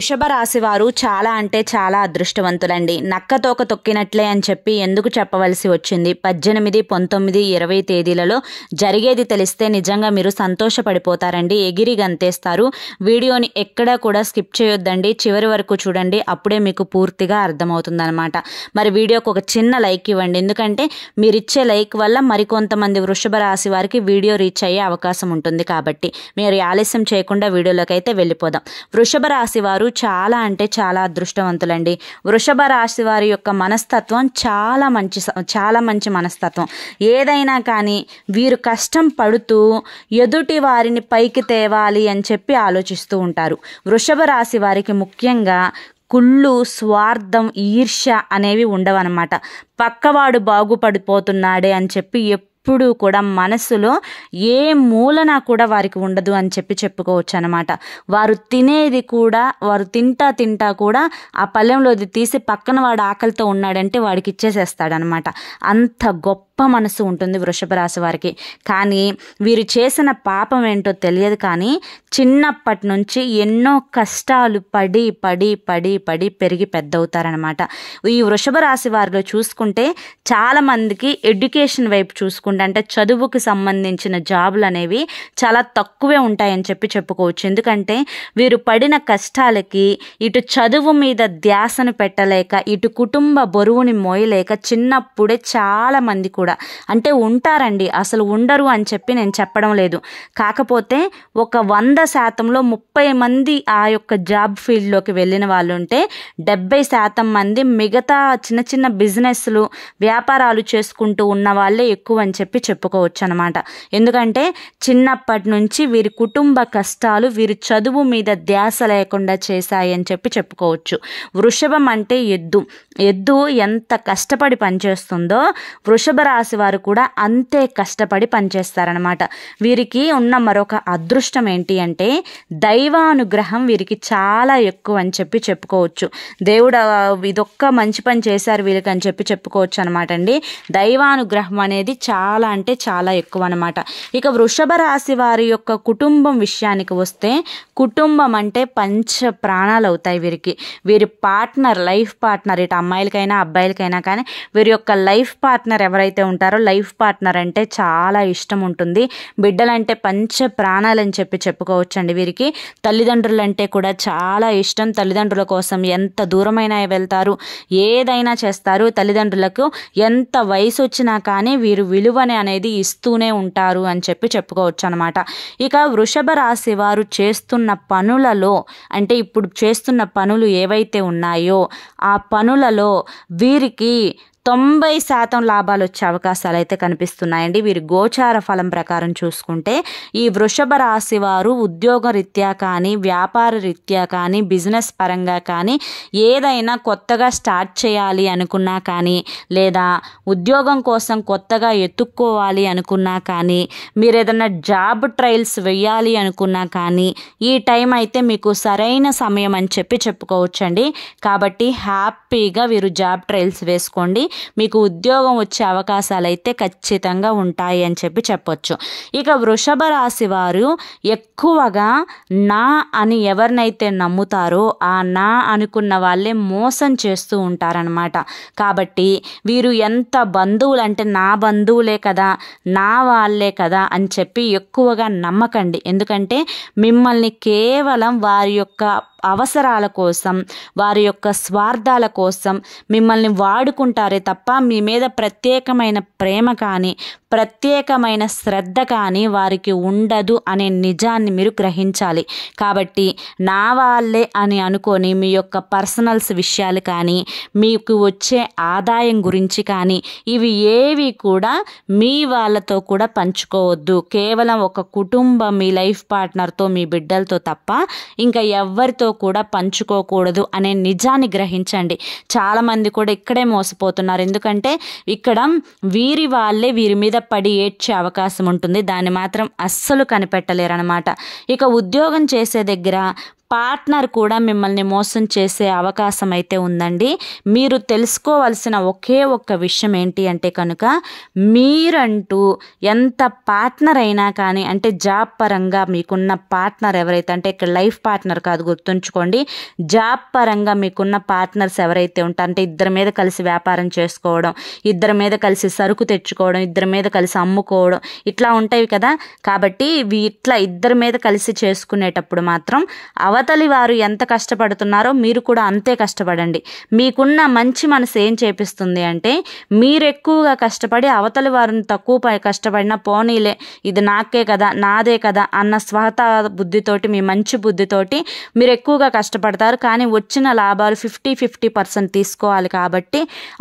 వృషభ రాశి వారు చాలా అంటే చాలా అదృష్టవంతులండి. నక్కతోక తొక్కినట్లే అని చెప్పి ఎందుకు చెప్పవలసి వచ్చింది? 18, 19, 20 తేదీలలో జరిగేది తెలిస్తే నిజంగా మీరు సంతోషపడిపోతారండి, ఎగిరి గంతేస్తారు. వీడియోని ఎక్కడా కూడా స్కిప్ చేయొద్దండి, చివరి వరకు చూడండి, అప్పుడే మీకు పూర్తిగా అర్థమవుతుందన్నమాట. మరి వీడియోకి ఒక చిన్న లైక్ ఇవ్వండి, ఎందుకంటే మీరు ఇచ్చే లైక్ వల్ల మరికొంతమంది వృషభ రాశి వారికి వీడియో రీచ్ అయ్యే అవకాశం ఉంటుంది. కాబట్టి మీరు ఆలస్యం చేయకుండా వీడియోలోకి అయితే వెళ్ళిపోదాం. వృషభ రాశి వారు చాలా అంటే చాలా అదృష్టవంతులండి. వృషభ రాశి వారి యొక్క మనస్తత్వం చాలా మంచి మనస్తత్వం. ఏదైనా కానీ వీరు కష్టం పడుతూ ఎదుటి వారిని పైకి తేవాలి అని చెప్పి ఆలోచిస్తూ ఉంటారు. వృషభ రాశి వారికి ముఖ్యంగా కుళ్ళు, స్వార్థం, ఈర్ష్య అనేవి ఉండవన్నమాట. పక్కవాడు బాగుపడిపోతున్నాడే అని చెప్పి ఎప్పుడు కూడా మనసులో ఏ మూలన కూడా వారికి ఉండదు అని చెప్పి చెప్పుకోవచ్చు అనమాట. వారు తినేది కూడా వారు తింటా కూడా ఆ పళ్ళెంలోది తీసి పక్కన వాడు ఆకలితో ఉన్నాడంటే వాడికి ఇచ్చేసేస్తాడనమాట. అంత గొప్ప మనసు ఉంటుంది వృషభ రాశి వారికి. కానీ వీరు చేసిన పాపం ఏంటో తెలియదు, కానీ చిన్నప్పటి నుంచి ఎన్నో కష్టాలు పడి పడి పడి పడి పెరిగి పెద్దవుతారనమాట. ఈ వృషభ రాశి వారిలో చూసుకుంటే చాలా మందికి ఎడ్యుకేషన్ వైపు చూసుకుంటే అంటే చదువుకు సంబంధించిన జాబులు అనేవి చాలా తక్కువే ఉంటాయని చెప్పి చెప్పుకోవచ్చు. ఎందుకంటే వీరు పడిన కష్టాలకి ఇటు చదువు మీద ధ్యాసను పెట్టలేక, ఇటు కుటుంబ బరువుని మోయలేక చిన్నప్పుడే చాలా మంది కూడా అంటే ఉంటారండి, అసలు ఉండరు అని చెప్పి నేను చెప్పడం లేదు. కాకపోతే ఒక 100%లో 30 మంది ఆ యొక్క జాబ్ ఫీల్డ్లోకి వెళ్ళిన వాళ్ళు ఉంటే 70% మంది మిగతా చిన్న చిన్న బిజినెస్లు, వ్యాపారాలు చేసుకుంటూ ఉన్న వాళ్ళే ఎక్కువ అని చెప్పి చెప్పుకోవచ్చు అనమాట. ఎందుకంటే చిన్నప్పటి నుంచి వీరి కుటుంబ కష్టాలు వీరి చదువు మీద ధ్యాస లేకుండా చేశాయని చెప్పి చెప్పుకోవచ్చు. వృషభం అంటే ఎద్దు ఎంత కష్టపడి పనిచేస్తుందో వృషభ రాశి వారు కూడా అంతే కష్టపడి పనిచేస్తారనమాట. వీరికి ఉన్న మరొక అదృష్టం ఏంటి అంటే దైవానుగ్రహం వీరికి చాలా ఎక్కువ అని చెప్పి చెప్పుకోవచ్చు. దేవుడు ఇదొక్క మంచి పని చేశారు వీరికి అని చెప్పి చెప్పుకోవచ్చు అనమాట అండి. దైవానుగ్రహం అనేది చాలా అంటే చాలా ఎక్కువ అనమాట. ఇక వృషభ రాశి వారి యొక్క కుటుంబం విషయానికి వస్తే, కుటుంబం అంటే పంచ ప్రాణాలు అవుతాయి వీరికి. వీరి పార్ట్నర్, లైఫ్ పార్ట్నర్, ఇటు అమ్మాయిలకైనా అబ్బాయిలకైనా కానీ వీరి యొక్క లైఫ్ పార్ట్నర్ ఎవరైతే ఉంటారో లైఫ్ పార్ట్నర్ అంటే చాలా ఇష్టం ఉంటుంది. బిడ్డలంటే పంచ ప్రాణాలని చెప్పి చెప్పుకోవచ్చు అండి. వీరికి తల్లిదండ్రులు అంటే కూడా చాలా ఇష్టం. తల్లిదండ్రుల కోసం ఎంత దూరమైనా వెళ్తారు, ఏదైనా చేస్తారు. తల్లిదండ్రులకు ఎంత వయసు వచ్చినా కానీ వీరు విలువని అనేది ఇస్తూనే ఉంటారు అని చెప్పి చెప్పుకోవచ్చు అనమాట. ఇక వృషభ రాశి వారు చేస్తున్న పనులలో అంటే ఇప్పుడు చేస్తున్న పనులు ఏవైతే ఉన్నాయో ఆ పనులలో వీరికి 90% లాభాలు వచ్చే అవకాశాలు అయితే కనిపిస్తున్నాయండి. వీరి గోచార ఫలం ప్రకారం చూసుకుంటే ఈ వృషభ రాశి వారు ఉద్యోగ రీత్యా కానీ, వ్యాపార రీత్యా కానీ, బిజినెస్ పరంగా కానీ ఏదైనా కొత్తగా స్టార్ట్ చేయాలి అనుకున్నా కానీ, లేదా ఉద్యోగం కోసం కొత్తగా ఎత్తుక్కోవాలి అనుకున్నా కానీ, మీరు ఏదైనా జాబ్ ట్రయల్స్ వేయాలి అనుకున్నా కానీ ఈ టైం అయితే మీకు సరైన సమయం అని చెప్పి చెప్పుకోవచ్చండి. కాబట్టి హ్యాపీగా వీరు జాబ్ ట్రయల్స్ వేసుకోండి, మీకు ఉద్యోగం వచ్చే అవకాశాలు అయితే ఖచ్చితంగా ఉంటాయి అని చెప్పి చెప్పొచ్చు. ఇక వృషభ రాశి వారు ఎక్కువగా నా అని ఎవరినైతే నమ్ముతారో ఆ నా అనుకున్న వాళ్ళే మోసం చేస్తూ ఉంటారనమాట. కాబట్టి వీరు ఎంత బంధువులు అంటే నా బంధువులే కదా, నా వాళ్ళే కదా అని చెప్పి ఎక్కువగా నమ్మకండి. ఎందుకంటే మిమ్మల్ని కేవలం వారి యొక్క అవసరాల కోసం, వారి యొక్క స్వార్థాల కోసం మిమ్మల్ని వాడుకుంటారే తప్ప మీ మీద ప్రత్యేకమైన ప్రేమ కానీ, ప్రత్యేకమైన శ్రద్ధ కానీ వారికి ఉండదు అనే నిజాన్ని మీరు గ్రహించాలి. కాబట్టి నా వాళ్ళే అని అనుకొని మీ యొక్క పర్సనల్స్ విషయాలు కానీ, మీకు వచ్చే ఆదాయం గురించి కానీ ఇవి ఏవి కూడా మీ వాళ్ళతో కూడా పంచుకోవద్దు. కేవలం ఒక కుటుంబం, మీ లైఫ్ పార్ట్నర్తో, మీ బిడ్డలతో తప్ప ఇంకా ఎవరితో కూడా పంచుకోకూడదు అనే నిజాన్ని గ్రహించండి. చాలామంది కూడా ఇక్కడే మోసపోతున్నారు. ఎందుకంటే ఇక్కడ వీరి వాళ్ళే వీరి మీద పడి ఏడ్చే అవకాశం ఉంటుంది, దాన్ని మాత్రం అస్సలు కనిపెట్టలేరనమాట. ఇక ఉద్యోగం చేసే దగ్గర పార్ట్నర్ కూడా మిమ్మల్ని మోసం చేసే అవకాశం అయితే ఉందండి. మీరు తెలుసుకోవాల్సిన ఒకే ఒక్క విషయం ఏంటి అంటే కనుక, మీరంటూ ఎంత పార్ట్నర్ అయినా కానీ, అంటే జాబ్ పరంగా మీకున్న పార్ట్నర్ ఎవరైతే, అంటే ఇక్కడ లైఫ్ పార్ట్నర్ కాదు గుర్తుంచుకోండి, జాబ్ పరంగా మీకున్న పార్ట్నర్స్ ఎవరైతే ఉంటారో, అంటే ఇద్దరి మీద కలిసి వ్యాపారం చేసుకోవడం, ఇద్దరి మీద కలిసి సరుకు తెచ్చుకోవడం, ఇద్దరి మీద కలిసి అమ్ముకోవడం, ఇట్లా ఉంటాయి కదా. కాబట్టి ఇట్లా ఇద్దరి మీద కలిసి చేసుకునేటప్పుడు మాత్రం అవతలి వారు ఎంత కష్టపడుతున్నారో మీరు కూడా అంతే కష్టపడండి. మీకున్న మంచి మనసు ఏం చేపిస్తుంది అంటే, మీరు ఎక్కువగా కష్టపడి అవతలి వారిని తక్కువ కష్టపడినా పోనీలే ఇది నాకే కదా, నాదే కదా అన్న స్వహత బుద్ధితోటి, మీ మంచి బుద్ధితోటి మీరు ఎక్కువగా కష్టపడతారు. కానీ వచ్చిన లాభాలు 50-50% తీసుకోవాలి. కాబట్టి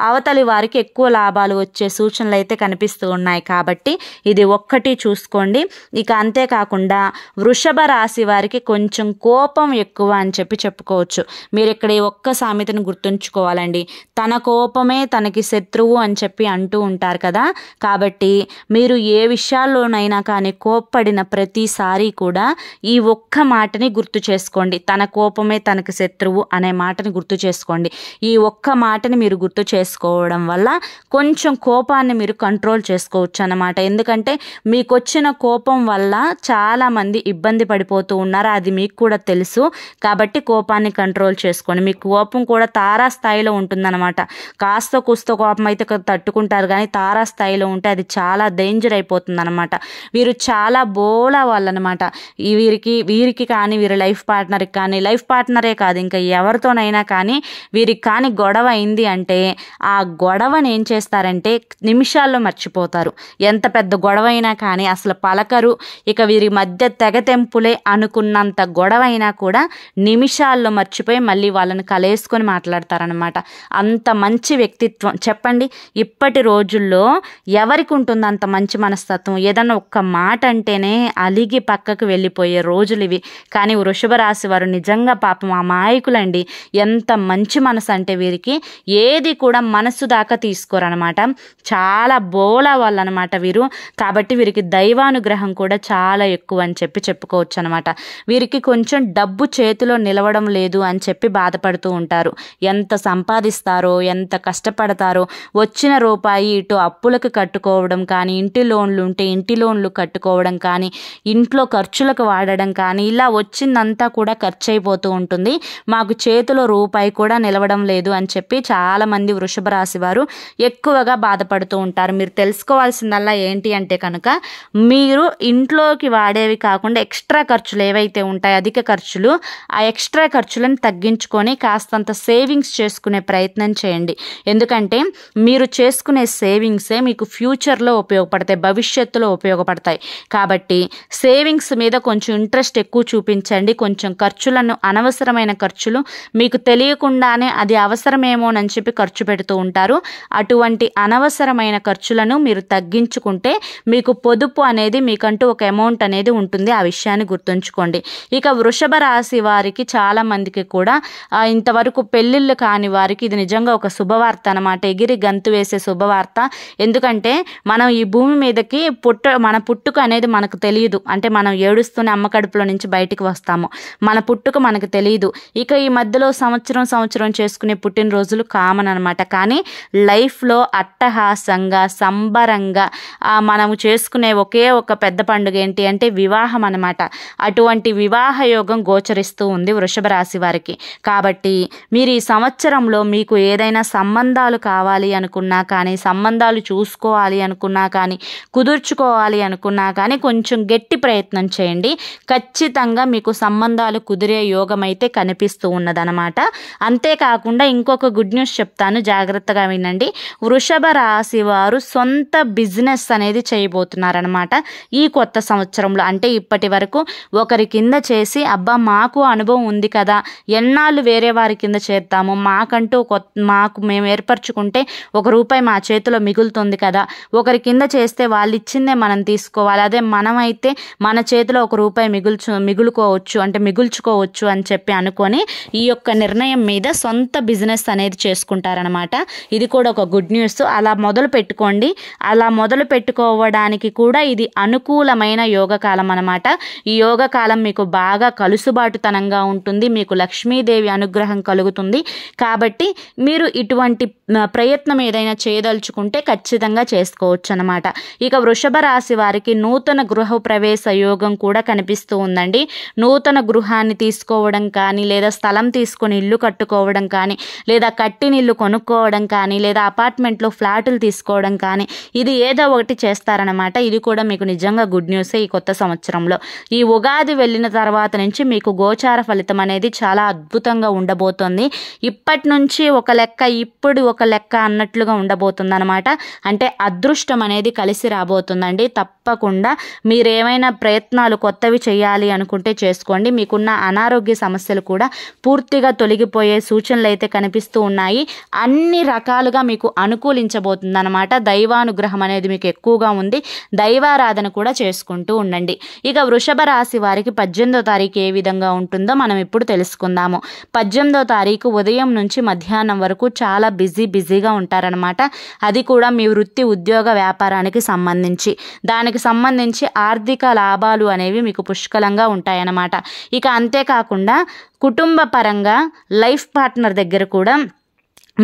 అవతలి వారికి ఎక్కువ లాభాలు వచ్చే సూచనలు అయితే కనిపిస్తూ ఉన్నాయి. కాబట్టి ఇది ఒక్కటి చూసుకోండి. ఇక అంతేకాకుండా వృషభ రాశి వారికి కొంచెం కోపం ఎక్కువ అని చెప్పుకోవచ్చు. మీరు ఇక్కడ ఈ ఒక్క సామెతను గుర్తుంచుకోవాలండి. తన కోపమే తనకి శత్రువు అని చెప్పి అంటూ ఉంటారు కదా. కాబట్టి మీరు ఏ విషయాల్లోనైనా కానీ కోప్పడిన ప్రతిసారి కూడా ఈ ఒక్క మాటని గుర్తు చేసుకోండి. తన కోపమే తనకి శత్రువు అనే మాటని గుర్తు చేసుకోండి. ఈ ఒక్క మాటని మీరు గుర్తు చేసుకోవడం వల్ల కొంచెం కోపాన్ని మీరు కంట్రోల్ చేసుకోవచ్చు అన్నమాట. ఎందుకంటే మీకు వచ్చిన కోపం వల్ల చాలామంది ఇబ్బంది పడిపోతూ ఉన్నారు, అది మీకు కూడా తెలుసు. కాబట్టి కోపాన్ని కంట్రోల్ చేసుకోండి. మీ కోపం కూడా తారా స్థాయిలో ఉంటుందన్నమాట. కాస్త కూస్త కోపం అయితే తట్టుకుంటారు, కానీ తారా స్థాయిలో ఉంటే అది చాలా డేంజర్ అయిపోతుంది అనమాట. వీరు చాలా బోలా వాళ్ళనమాట. వీరికి కానీ, వీరి లైఫ్ పార్ట్నర్కి కానీ, లైఫ్ పార్ట్నరే కాదు ఇంకా ఎవరితోనైనా కానీ వీరికి కానీ గొడవ అయింది అంటే ఆ గొడవని ఏం చేస్తారంటే నిమిషాల్లో మర్చిపోతారు. ఎంత పెద్ద గొడవ అయినా కానీ అసలు పలకరు. ఇక వీరి మధ్య తెగతెంపులే అనుకున్నంత గొడవ అయినా కూడా నిమిషాల్లో మర్చిపోయి మళ్ళీ వాళ్ళని కలేసుకొని మాట్లాడతారనమాట. అంత మంచి వ్యక్తిత్వం. చెప్పండి, ఇప్పటి రోజుల్లో ఎవరికి ఉంటుంది అంత మంచి మనస్తత్వం? ఏదన్నా ఒక్క మాట అంటేనే అలిగి పక్కకు వెళ్ళిపోయే రోజులు ఇవి. కానీ వృషభ రాశి వారు నిజంగా పాపం అమాయకులండి. ఎంత మంచి మనసు అంటే వీరికి ఏది కూడా మనసు దాకా తీసుకోరనమాట. చాలా బోలా వాళ్ళు అనమాట వీరు. కాబట్టి వీరికి దైవానుగ్రహం కూడా చాలా ఎక్కువ అని చెప్పుకోవచ్చు అనమాట. వీరికి కొంచెం డబ్బు చేతిలో నిలవడం లేదు అని చెప్పి బాధపడుతూ ఉంటారు. ఎంత సంపాదిస్తారో, ఎంత కష్టపడతారో, వచ్చిన రూపాయి ఇటు అప్పులకు కట్టుకోవడం కానీ, ఇంటి లోన్లు ఉంటే ఇంటి లోన్లు కట్టుకోవడం కానీ, ఇంట్లో ఖర్చులకు వాడడం కానీ, ఇలా వచ్చిందంతా కూడా ఖర్చు అయిపోతూ ఉంటుంది. మాకు చేతిలో రూపాయి కూడా నిలవడం లేదు అని చెప్పి చాలామంది వృషభ రాశి వారు ఎక్కువగా బాధపడుతూ ఉంటారు. మీరు తెలుసుకోవాల్సిందల్లా ఏంటి అంటే కనుక, మీరు ఇంట్లోకి వాడేవి కాకుండా ఎక్స్ట్రా ఖర్చులు ఏవైతే ఉంటాయో, అధిక ఖర్చులు, ఆ ఎక్స్ట్రా ఖర్చులను తగ్గించుకొని కాస్తంత సేవింగ్స్ చేసుకునే ప్రయత్నం చేయండి. ఎందుకంటే మీరు చేసుకునే సేవింగ్సే మీకు ఫ్యూచర్లో ఉపయోగపడతాయి, భవిష్యత్తులో ఉపయోగపడతాయి. కాబట్టి సేవింగ్స్ మీద కొంచెం ఇంట్రెస్ట్ ఎక్కువ చూపించండి. కొంచెం ఖర్చులను, అనవసరమైన ఖర్చులు మీకు తెలియకుండానే అది అవసరమేమోనని చెప్పి ఖర్చు పెడుతూ ఉంటారు. అటువంటి అనవసరమైన ఖర్చులను మీరు తగ్గించుకుంటే మీకు పొదుపు అనేది, మీకంటూ ఒక అమౌంట్ అనేది ఉంటుంది. ఆ విషయాన్ని గుర్తుంచుకోండి. ఇక వృషభ రాశి వారికి చాలా మందికి కూడా ఇంతవరకు పెళ్ళిళ్ళు కాని వారికి ఇది నిజంగా ఒక శుభవార్త అనమాట. ఎగిరి గంతు వేసే శుభవార్త. ఎందుకంటే మనం ఈ భూమి మీదకి మన పుట్టుక అనేది మనకు తెలియదు. అంటే మనం ఏడుస్తూనే అమ్మ కడుపులో నుంచి బయటికి వస్తాము. మన పుట్టుక మనకు తెలియదు. ఇక ఈ మధ్యలో సంవత్సరం చేసుకునే పుట్టినరోజులు కామన్ అనమాట. కానీ లైఫ్లో అట్టహాసంగా, సంబరంగా మనము చేసుకునే ఒకే ఒక పెద్ద పండుగ ఏంటి అంటే వివాహం అనమాట. అటువంటి వివాహ యోగం గోచరిస్తూ ఉంది వృషభ రాశి వారికి. కాబట్టి మీరు ఈ సంవత్సరంలో మీకు ఏదైనా సంబంధాలు కావాలి అనుకున్నా కానీ, సంబంధాలు చూసుకోవాలి అనుకున్నా కానీ, కుదుర్చుకోవాలి అనుకున్నా కానీ కొంచెం గట్టి ప్రయత్నం చేయండి. ఖచ్చితంగా మీకు సంబంధాలు కుదిరే యోగం అయితే కనిపిస్తూ ఉన్నదనమాట. అంతేకాకుండా ఇంకొక గుడ్ న్యూస్ చెప్తాను, జాగ్రత్తగా వినండి. వృషభ రాశి వారు సొంత బిజినెస్ అనేది చేయబోతున్నారనమాట ఈ కొత్త సంవత్సరంలో. అంటే ఇప్పటి వరకు ఒకరి కింద చేసి అబ్బా మాకు అనుభవం ఉంది కదా, ఎన్నాళ్ళు వేరే వారి కింద చేద్దాము, మాకంటూ మాకు మేము ఏర్పరచుకుంటే ₹1 మా చేతిలో మిగులుతుంది కదా, ఒకరి కింద చేస్తే వాళ్ళు ఇచ్చిందే మనం తీసుకోవాలి, అదే మనమైతే మన చేతిలో ₹1 మిగుల్చుకోవచ్చు అని చెప్పి అనుకొని ఈ యొక్క నిర్ణయం మీద సొంత బిజినెస్ అనేది చేసుకుంటారనమాట. ఇది కూడా ఒక గుడ్ న్యూస్. అలా మొదలు పెట్టుకోండి. అలా మొదలు పెట్టుకోవడానికి కూడా ఇది అనుకూలమైన యోగకాలం అనమాట. ఈ యోగకాలం మీకు బాగా కలుసు వెసులుబాటుతనంగా ఉంటుంది, మీకు లక్ష్మీదేవి అనుగ్రహం కలుగుతుంది. కాబట్టి మీరు ఇటువంటి ప్రయత్నం ఏదైనా చేయదలుచుకుంటే ఖచ్చితంగా చేసుకోవచ్చు అన్నమాట. ఇక వృషభ రాశి వారికి నూతన గృహ ప్రవేశ యోగం కూడా కనిపిస్తూ ఉందండి. నూతన గృహాన్ని తీసుకోవడం కానీ, లేదా స్థలం తీసుకొని ఇల్లు కట్టుకోవడం కానీ, లేదా కట్టిన ఇల్లు కొనుక్కోవడం కానీ, లేదా అపార్ట్మెంట్లో ఫ్లాటులు తీసుకోవడం కానీ, ఇది ఏదో ఒకటి చేస్తారనమాట. ఇది కూడా మీకు నిజంగా గుడ్ న్యూసే ఈ కొత్త సంవత్సరంలో. ఈ ఉగాది వెళ్ళిన తర్వాత నుంచి మీకు గోచార ఫలితం అనేది చాలా అద్భుతంగా ఉండబోతోంది. ఇప్పటి నుంచి ఒక లెక్క, ఇప్పుడు ఒక లెక్క అన్నట్లుగా ఉండబోతుంది అనమాట. అంటే అదృష్టం అనేది కలిసి రాబోతుందండి. తప్పకుండా మీరేమైనా ప్రయత్నాలు కొత్తవి చేయాలి అనుకుంటే చేసుకోండి. మీకున్న అనారోగ్య సమస్యలు కూడా పూర్తిగా తొలగిపోయే సూచనలు అయితే కనిపిస్తూ ఉన్నాయి. అన్ని రకాలుగా మీకు అనుకూలించబోతుంది అనమాట. దైవానుగ్రహం అనేది మీకు ఎక్కువగా ఉంది. దైవారాధన కూడా చేసుకుంటూ ఉండండి. ఇక వృషభ రాశి వారికి 18వ తారీఖు ఏ విధంగా ఉంటుందో మనం ఇప్పుడు తెలుసుకుందాము. 18వ తారీఖు ఉదయం నుంచి మధ్యాహ్నం వరకు చాలా బిజీగా ఉంటారనమాట. అది కూడా మీ వృత్తి ఉద్యోగ వ్యాపారానికి సంబంధించి, దానికి సంబంధించి ఆర్థిక లాభాలు అనేవి మీకు పుష్కలంగా ఉంటాయన్నమాట. ఇక అంతేకాకుండా కుటుంబ పరంగా లైఫ్ పార్ట్నర్ దగ్గర కూడా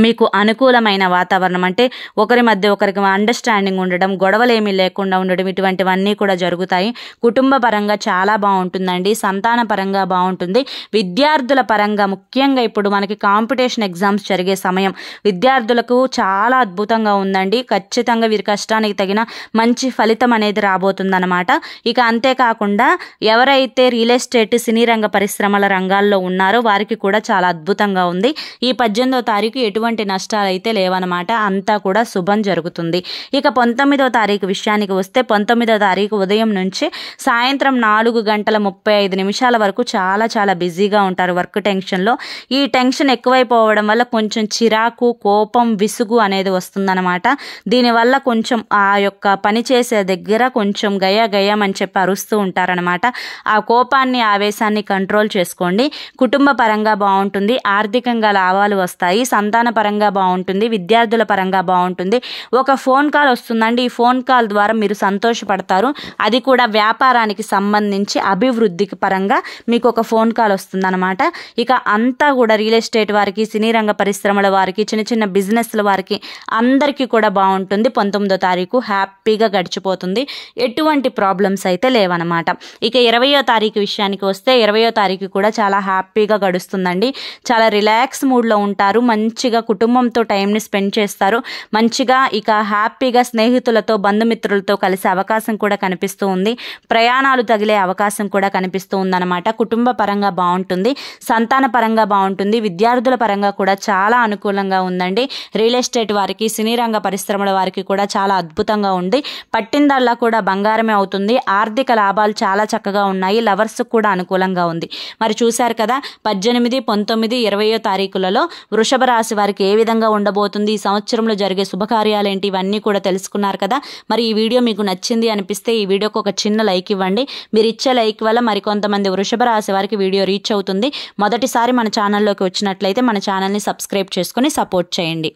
మీకు అనుకూలమైన వాతావరణం, అంటే ఒకరి మధ్య ఒకరికి అండర్స్టాండింగ్ ఉండడం, గొడవలు ఏమీ లేకుండా ఉండడం, ఇటువంటివన్నీ కూడా జరుగుతాయి. కుటుంబ పరంగా చాలా బాగుంటుందండి. సంతాన పరంగా బాగుంటుంది. విద్యార్థుల పరంగా ముఖ్యంగా ఇప్పుడు మనకి కాంపిటీషన్ ఎగ్జామ్స్ జరిగే సమయం, విద్యార్థులకు చాలా అద్భుతంగా ఉందండి. ఖచ్చితంగా వీరి కష్టానికి తగిన మంచి ఫలితం అనేది రాబోతుందన్నమాట. ఇక అంతేకాకుండా ఎవరైతే రియల్ ఎస్టేట్, సినీ రంగ పరిశ్రమల రంగాల్లో ఉన్నారో వారికి కూడా చాలా అద్భుతంగా ఉంది. ఈ 18వ తారీఖు ఎటువంటి నష్టాలు అయితే లేవన్నమాట. అంతా కూడా శుభం జరుగుతుంది. ఇక 19వ తారీఖు విషయానికి వస్తే 19వ తారీఖు ఉదయం నుంచి సాయంత్రం 4:35 వరకు చాలా బిజీగా ఉంటారు వర్క్ టెన్షన్లో. ఈ టెన్షన్ ఎక్కువైపోవడం వల్ల కొంచెం చిరాకు, కోపం, విసుగు అనేది వస్తుందన్నమాట. దీనివల్ల కొంచెం ఆ యొక్క పని చేసే దగ్గర కొంచెం గయ్యం అని చెప్పి అరుస్తూ ఉంటారనమాట. ఆ కోపాన్ని, ఆవేశాన్ని కంట్రోల్ చేసుకోండి. కుటుంబ పరంగా బాగుంటుంది. ఆర్థికంగా లాభాలు వస్తాయి. సంతాన పరంగా బాగుంటుంది. విద్యార్థుల పరంగా బాగుంటుంది. ఒక ఫోన్ కాల్ వస్తుందండి. ఈ ఫోన్ కాల్ ద్వారా మీరు సంతోషపడతారు. అది కూడా వ్యాపారానికి సంబంధించి అభివృద్ధికి పరంగా మీకు ఒక ఫోన్ కాల్ వస్తుందన్నమాట. ఇక అంతా కూడా రియల్ ఎస్టేట్ వారికి, సినీ రంగ పరిశ్రమల వారికి, చిన్న బిజినెస్ల వారికి అందరికీ కూడా బాగుంటుంది. 19వ తారీఖు హ్యాపీగా గడిచిపోతుంది. ఎటువంటి ప్రాబ్లమ్స్ అయితే లేవన్నమాట. ఇక 20వ తారీఖు విషయానికి వస్తే 20వ తారీఖు కూడా చాలా హ్యాపీగా గడుస్తుందండి. చాలా రిలాక్స్ మూడ్లో ఉంటారు. మంచిగా కుటుంబంతో టైంని స్పెండ్ చేస్తారు. మంచిగా ఇక హ్యాపీగా స్నేహితులతో, బంధుమిత్రులతో కలిసే అవకాశం కూడా కనిపిస్తూ ఉంది. ప్రయాణాలు తగిలే అవకాశం కూడా కనిపిస్తూ ఉందన్నమాట. కుటుంబ పరంగా బాగుంటుంది. సంతాన పరంగా బాగుంటుంది. విద్యార్థుల పరంగా కూడా చాలా అనుకూలంగా ఉందండి. రియల్ ఎస్టేట్ వారికి, సినీ రంగ పరిశ్రమల వారికి కూడా చాలా అద్భుతంగా ఉంది. పట్టిందల్లా కూడా బంగారమే అవుతుంది. ఆర్థిక లాభాలు చాలా చక్కగా ఉన్నాయి. లవర్స్ కూడా అనుకూలంగా ఉంది. మరి చూశారు కదా, 18, 19, 20వ తారీఖులలో వృషభ రాశి వారికి ఏ విధంగా ఉండబోతుంది, ఈ సంవత్సరంలో జరిగే శుభకార్యాలు ఏంటి, ఇవన్నీ కూడా తెలుసుకున్నారు కదా. మరి ఈ వీడియో మీకు నచ్చింది అనిపిస్తే ఈ వీడియోకి ఒక చిన్న లైక్ ఇవ్వండి. మీరు ఇచ్చే లైక్ వల్ల మరికొంతమంది వృషభ రాశి వారికి వీడియో రీచ్ అవుతుంది. మొదటిసారి మన ఛానల్లోకి వచ్చినట్లయితే మన ఛానల్ని సబ్స్క్రైబ్ చేసుకొని సపోర్ట్ చేయండి.